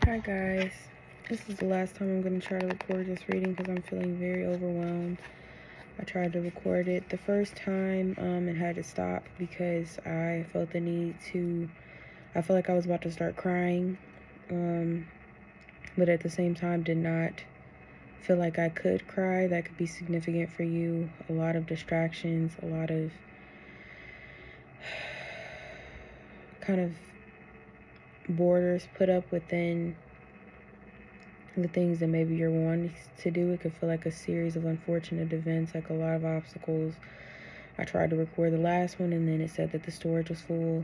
Hi guys, this is the last time I'm going to try to record this reading because I'm feeling very overwhelmed. I tried to record it the first time and had to stop because I felt the need to, I felt like I was about to start crying, but at the same time did not feel like I could cry. That could be significant for you. A lot of distractions, a lot of kind of borders put up within the things that maybe you're wanting to do. It could feel like a series of unfortunate events, like a lot of obstacles. I tried to record the last one and then it said that the storage was full.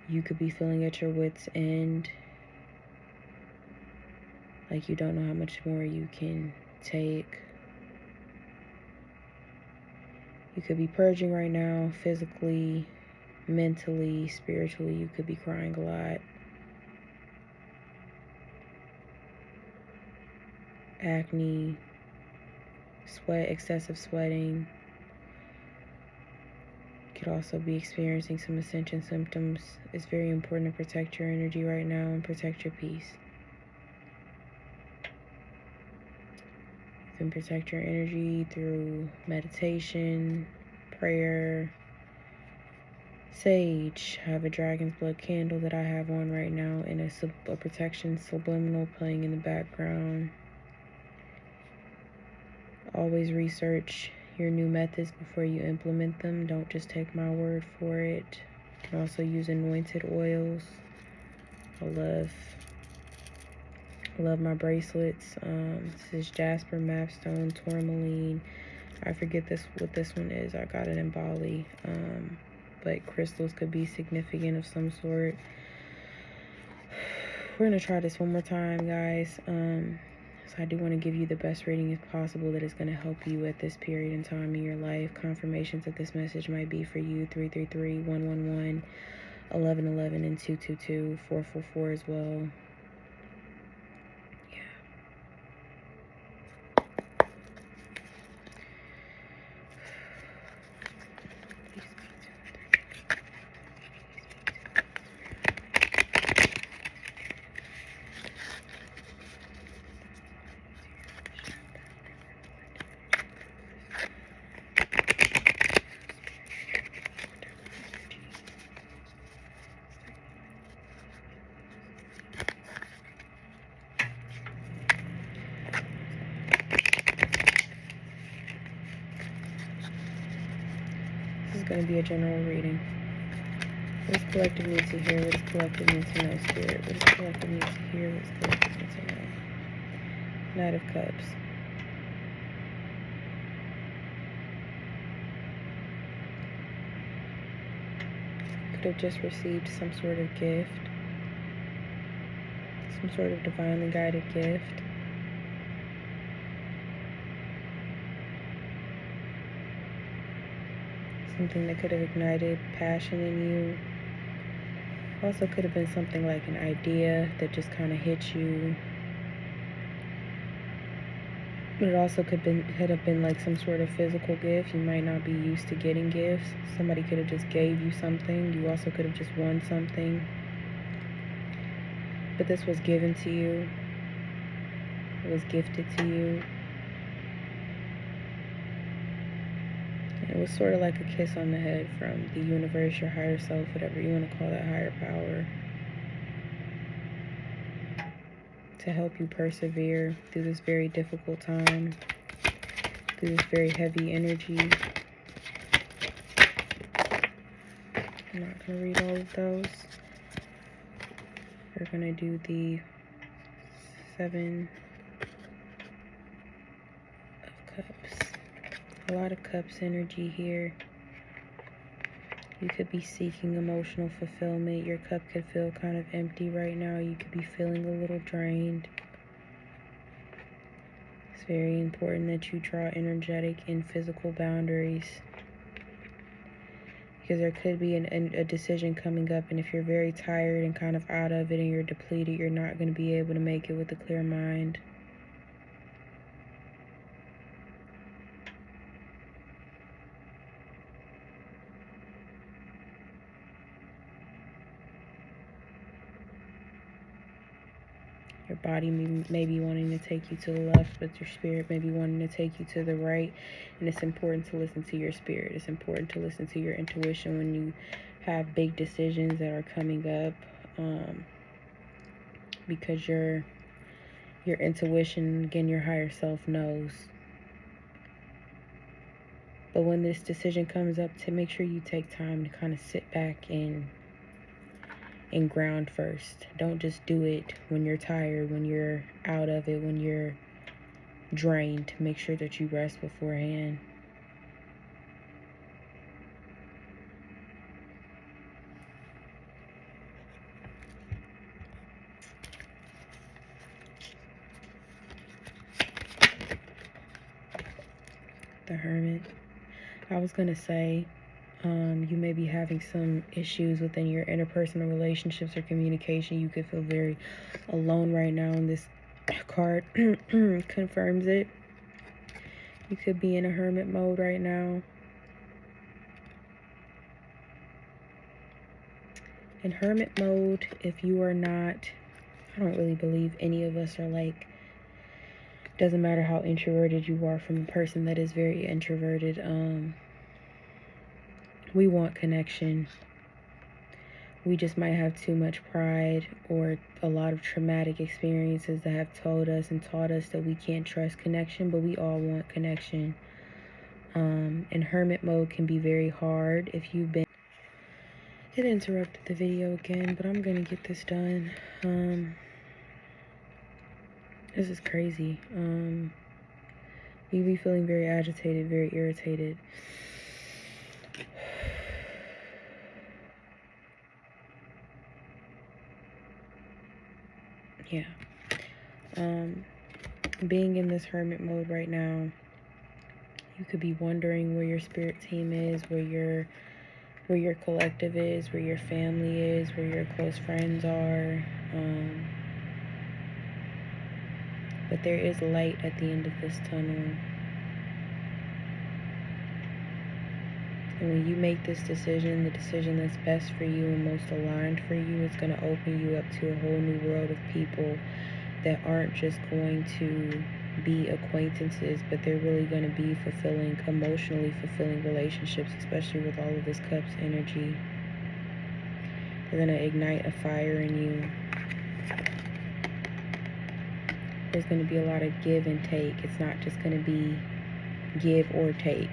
You could be feeling at your wit's end, like you don't know how much more you can take. You could be purging right now, physically, mentally, spiritually. You could be crying a lot. Acne, sweat, excessive sweating. Could also be experiencing some ascension symptoms. It's very important to protect your energy right now and protect your peace. You can protect your energy through meditation, prayer, sage. I have a dragon's blood candle that I have on right now, and a protection subliminal playing in the background. Always research your new methods before you implement them. Don't just take my word for it. You can also use anointed oils. I love my bracelets. This is jasper, mapstone, tourmaline. I forget what this one is. I got it in Bali. But crystals could be significant of some sort. We're gonna try this one more time, guys. So I do want to give you the best reading as possible that is going to help you at this period in time in your life. Confirmations that this message might be for you: 333, 111, 1111, and 222, 444 as well. This is going to be a general reading. What does collective need to hear? What does collective need to know, Spirit? What does collective need to hear? What does collective need to know? Knight of Cups. Could have just received some sort of gift. Some sort of divinely guided gift. Something that could have ignited passion in you. Also could have been something like an idea that just kind of hit you. But it also could have been like some sort of physical gift. You might not be used to getting gifts. Somebody could have just gave you something. You also could have just won something. But this was given to you. It was gifted to you. It was sort of like a kiss on the head from the universe, your higher self, whatever you want to call that higher power, to help you persevere through this very difficult time, through this very heavy energy. I'm not going to read all of those. We're going to do the 7 of Cups. A lot of Cups energy here. You could be seeking emotional fulfillment. Your cup could feel kind of empty right now. You could be feeling a little drained. It's very important that you draw energetic and physical boundaries, because there could be a decision coming up, and if you're very tired and kind of out of it and you're depleted, you're not going to be able to make it with a clear mind. Your body may be wanting to take you to the left, but your spirit may be wanting to take you to the right. And it's important to listen to your spirit. It's important to listen to your intuition when you have big decisions that are coming up, because your intuition, again, your higher self knows. But when this decision comes up, to make sure you take time to kind of sit back and ground first. Don't just do it when you're tired, when you're out of it, when you're drained. Make sure that you rest beforehand. The Hermit. I was going to say, you may be having some issues within your interpersonal relationships or communication. You could feel very alone right now, and this card confirms it. You could be in a hermit mode right now. In hermit mode, if you are not, I don't really believe any of us are like, doesn't matter how introverted you are, from a person that is very introverted, we want connection. We just might have too much pride or a lot of traumatic experiences that have told us and taught us that we can't trust connection, but we all want connection. And hermit mode can be very hard if you've been... It interrupted the video again, but I'm gonna get this done. This is crazy. You be feeling very agitated, very irritated. Yeah. Being in this hermit mode right now, you could be wondering where your spirit team is, where your collective is, where your family is, where your close friends are. But there is light at the end of this tunnel. And when you make this decision, the decision that's best for you and most aligned for you, it's going to open you up to a whole new world of people that aren't just going to be acquaintances, but they're really going to be fulfilling, emotionally fulfilling relationships, especially with all of this Cups energy. They're going to ignite a fire in you. There's going to be a lot of give and take. It's not just going to be give or take.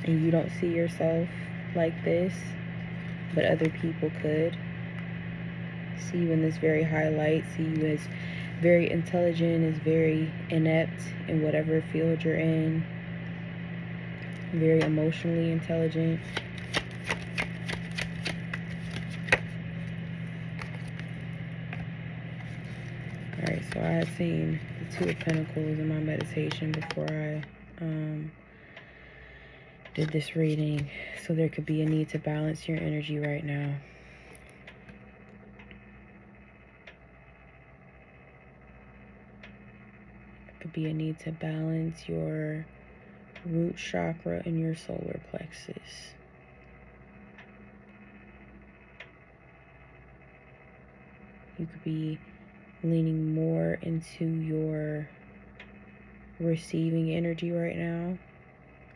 And you don't see yourself like this, but other people could see you in this very high light, see you as very intelligent, as very inept in whatever field you're in, very emotionally intelligent. Alright, so I had seen the Two of Pentacles in my meditation before I did this reading, so there could be a need to balance your energy right now. Could be a need to balance your root chakra and your solar plexus. You could be leaning more into your receiving energy right now,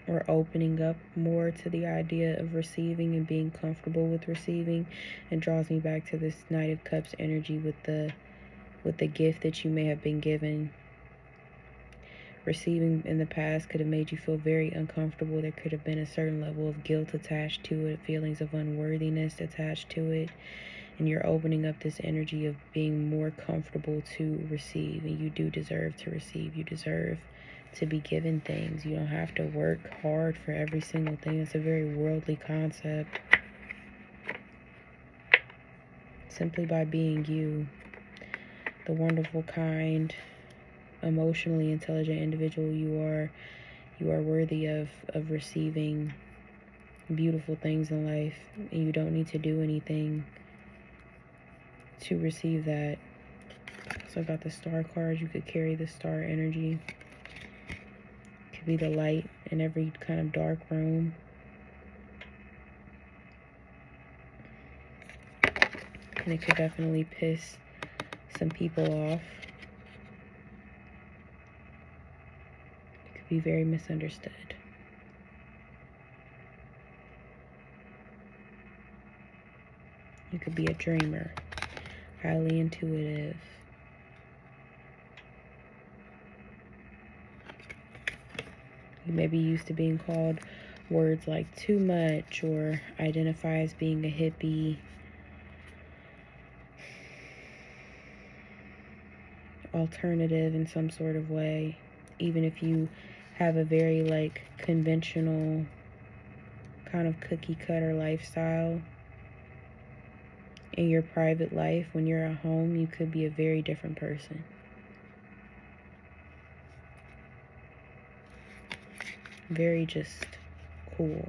or opening up more to the idea of receiving and being comfortable with receiving. It draws me back to this Knight of Cups energy with the gift that you may have been given. Receiving in the past could have made you feel very uncomfortable. There could have been a certain level of guilt attached to it, feelings of unworthiness attached to it. And you're opening up this energy of being more comfortable to receive. And you do deserve to receive. You deserve to be given things. You don't have to work hard for every single thing. It's a very worldly concept. Simply by being you, the wonderful, kind, emotionally intelligent individual you are worthy of receiving beautiful things in life, and you don't need to do anything to receive that. So I got the Star card. You could carry the star energy. It could be the light in every kind of dark room. and it could definitely piss some people off. It could be very misunderstood. You could be a dreamer, highly intuitive. You may be used to being called words like too much, or identify as being a hippie, alternative in some sort of way. Even if you have a very like conventional kind of cookie cutter lifestyle in your private life, when you're at home, you could be a very different person. Very just cool.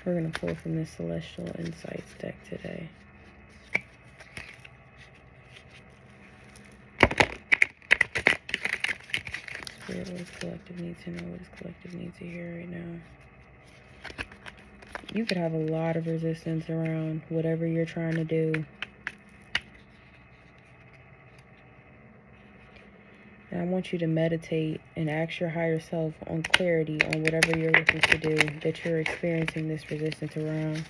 We're going to pull from the Celestial Insights deck today. Spirit, what does collective need to know? What does collective need to hear right now? You could have a lot of resistance around whatever you're trying to do. And I want you to meditate and ask your higher self on clarity on whatever you're looking to do that you're experiencing this resistance around.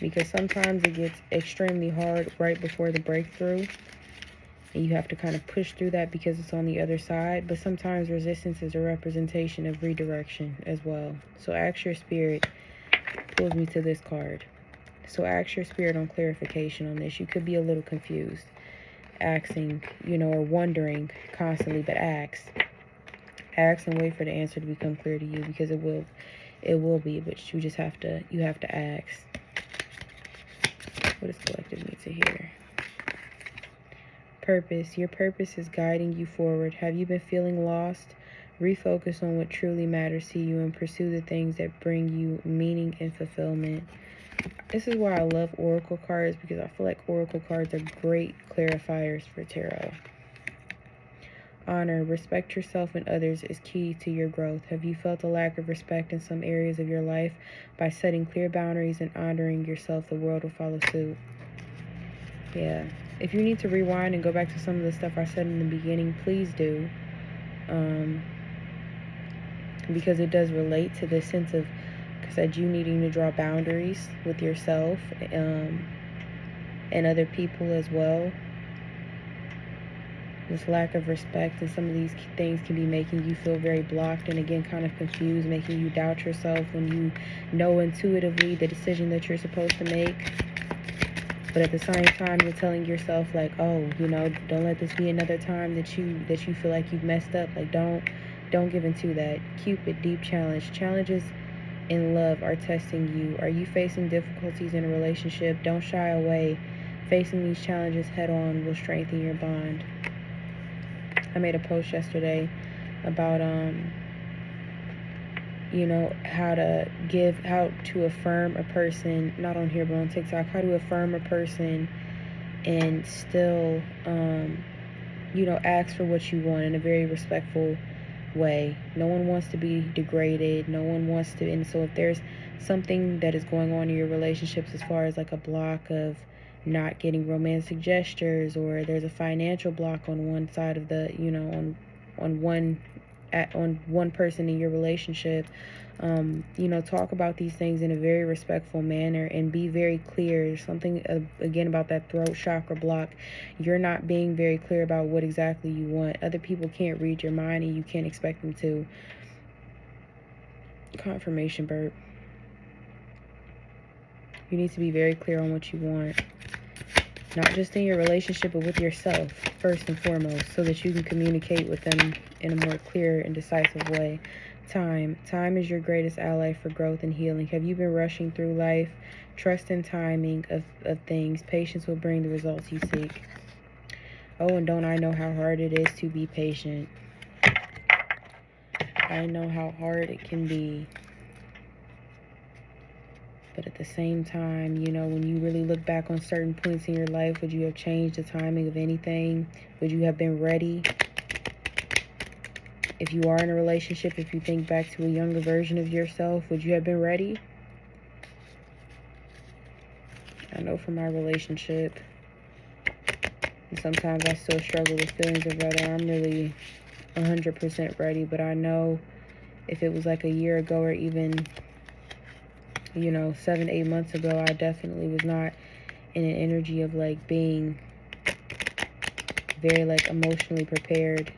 Because sometimes it gets extremely hard right before the breakthrough. And you have to kind of push through that because it's on the other side. But sometimes resistance is a representation of redirection as well. So ask your spirit. Pulls me to this card. So ask your spirit on clarification on this. You could be a little confused, asking, or wondering constantly, but ask and wait for the answer to become clear to you, because it will be, but you have to ask. What does collective need to hear? Purpose. Your purpose is guiding you forward. Have you been feeling lost? Refocus on what truly matters to you and pursue the things that bring you meaning and fulfillment. This is why I love oracle cards, because I feel like oracle cards are great clarifiers for tarot. Honor. Respect yourself and others is key to your growth. Have you felt a lack of respect in some areas of your life? By setting clear boundaries and honoring yourself, the world will follow suit. Yeah. If you need to rewind and go back to some of the stuff I said in the beginning, please do. Because it does relate to this sense of, said, you needing to draw boundaries with yourself and other people as well. This lack of respect and some of these things can be making you feel very blocked and again kind of confused, making you doubt yourself when you know intuitively the decision that you're supposed to make. But at the same time, you're telling yourself like, oh, don't let this be another time that you feel like you've messed up. Like, don't give into that. Cupid, deep challenge. Challenges in love are testing you. Are you facing difficulties in a relationship? Don't shy away. Facing these challenges head on will strengthen your bond. I made a post yesterday about how to affirm a person, not on here but on TikTok, how to affirm a person and still ask for what you want in a very respectful way. No one wants to be degraded. No one wants to. And so if there's something that is going on in your relationships as far as like a block of not getting romantic gestures, or there's a financial block on one side of the on one person in your relationship, talk about these things in a very respectful manner and be very clear. Something again about that throat chakra block. You're not being very clear about what exactly you want. Other people can't read your mind, and you can't expect them to. Confirmation burp. You need to be very clear on what you want. Not just in your relationship, but with yourself, first and foremost, so that you can communicate with them in a more clear and decisive way. Time. Time is your greatest ally for growth and healing. Have you been rushing through life? Trust in timing of things. Patience will bring the results you seek. Oh, and don't I know how hard it is to be patient. I know how hard it can be. But at the same time, when you really look back on certain points in your life, would you have changed the timing of anything? Would you have been ready? If you are in a relationship, if you think back to a younger version of yourself, would you have been ready? I know for my relationship, and sometimes I still struggle with feelings of whether I'm really 100% ready, but I know if it was like a year ago or even, 7, 8 months ago, I definitely was not in an energy of like being very like emotionally prepared.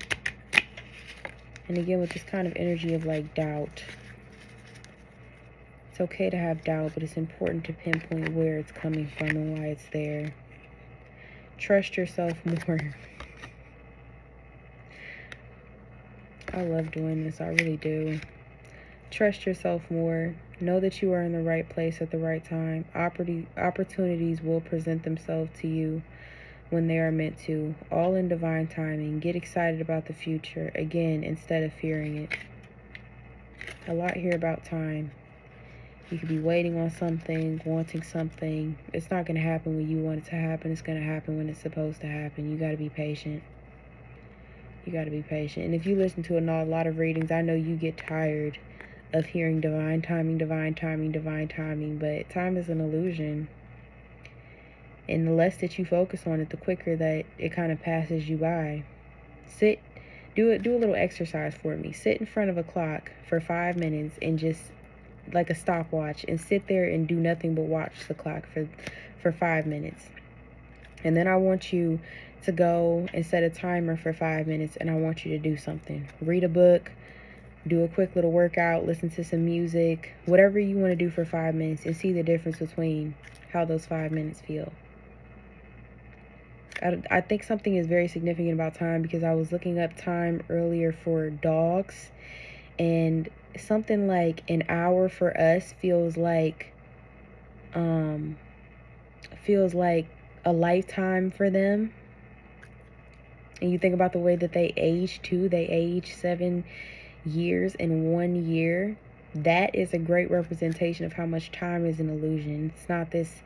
And again, with this kind of energy of like doubt, it's okay to have doubt, but it's important to pinpoint where it's coming from and why it's there. Trust yourself more. I love doing this, I really do. Trust yourself more. Know that you are in the right place at the right time. Opportunities will present themselves to you when they are meant to, all in divine timing. Get excited about the future, again, instead of fearing it. A lot here about time. You could be waiting on something, wanting something. It's not going to happen when you want it to happen. It's going to happen when it's supposed to happen. You got to be patient. You got to be patient. And if you listen to a lot of readings, I know you get tired of hearing divine timing, divine timing, divine timing, but time is an illusion. And the less that you focus on it, the quicker that it kind of passes you by. Do a little exercise for me. Sit in front of a clock for 5 minutes and just like a stopwatch, and sit there and do nothing but watch the clock for 5 minutes. And then I want you to go and set a timer for 5 minutes, and I want you to do something. Read a book, do a quick little workout, listen to some music, whatever you want to do for 5 minutes, and see the difference between how those 5 minutes feel. I think something is very significant about time, because I was looking up time earlier for dogs, and something like an hour for us feels like a lifetime for them. And you think about the way that they age too. They age 7 years in 1 year. That is a great representation of how much time is an illusion. It's not this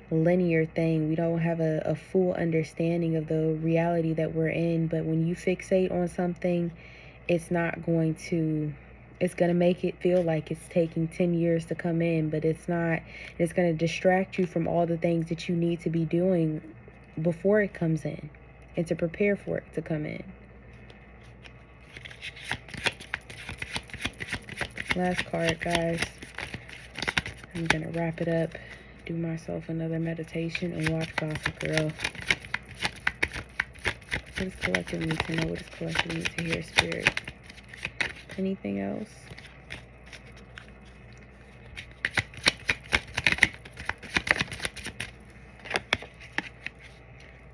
linear thing. We don't have a full understanding of the reality that we're in. But when you fixate on something, it's going to make it feel like it's taking 10 years to come in, but it's not. It's going to distract you from all the things that you need to be doing before it comes in, and to prepare for it to come in. Last card, guys. I'm going to wrap it up, do myself another meditation, and watch Gossip Girl. What does collective need to know? What does collective need to hear, Spirit? Anything else?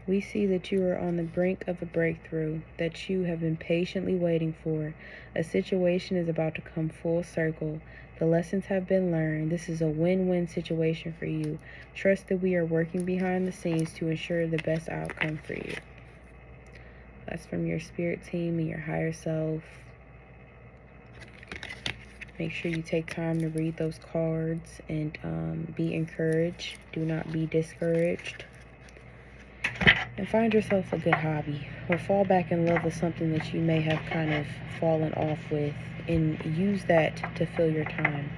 We see that you are on the brink of a breakthrough that you have been patiently waiting for. A situation is about to come full circle. The lessons have been learned. This is a win-win situation for you. Trust that we are working behind the scenes to ensure the best outcome for you. That's from your spirit team and your higher self. Make sure you take time to read those cards and be encouraged. Do not be discouraged. And find yourself a good hobby, or fall back in love with something that you may have kind of fallen off with, and use that to fill your time.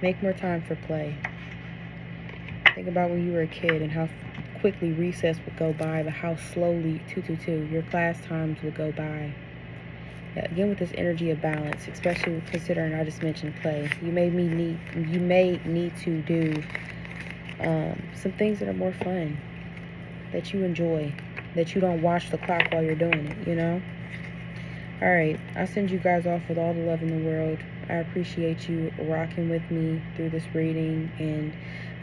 Make more time for play. Think about when you were a kid and how quickly recess would go by, but how slowly your class times would go by. Again, with this energy of balance, especially considering I just mentioned play, you may need to do some things that are more fun, that you enjoy, that you don't watch the clock while you're doing it, All right, I send you guys off with all the love in the world. I appreciate you rocking with me through this reading, and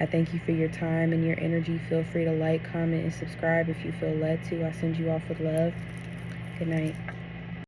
I thank you for your time and your energy. Feel free to like, comment, and subscribe if you feel led to. I send you off with love. Good night.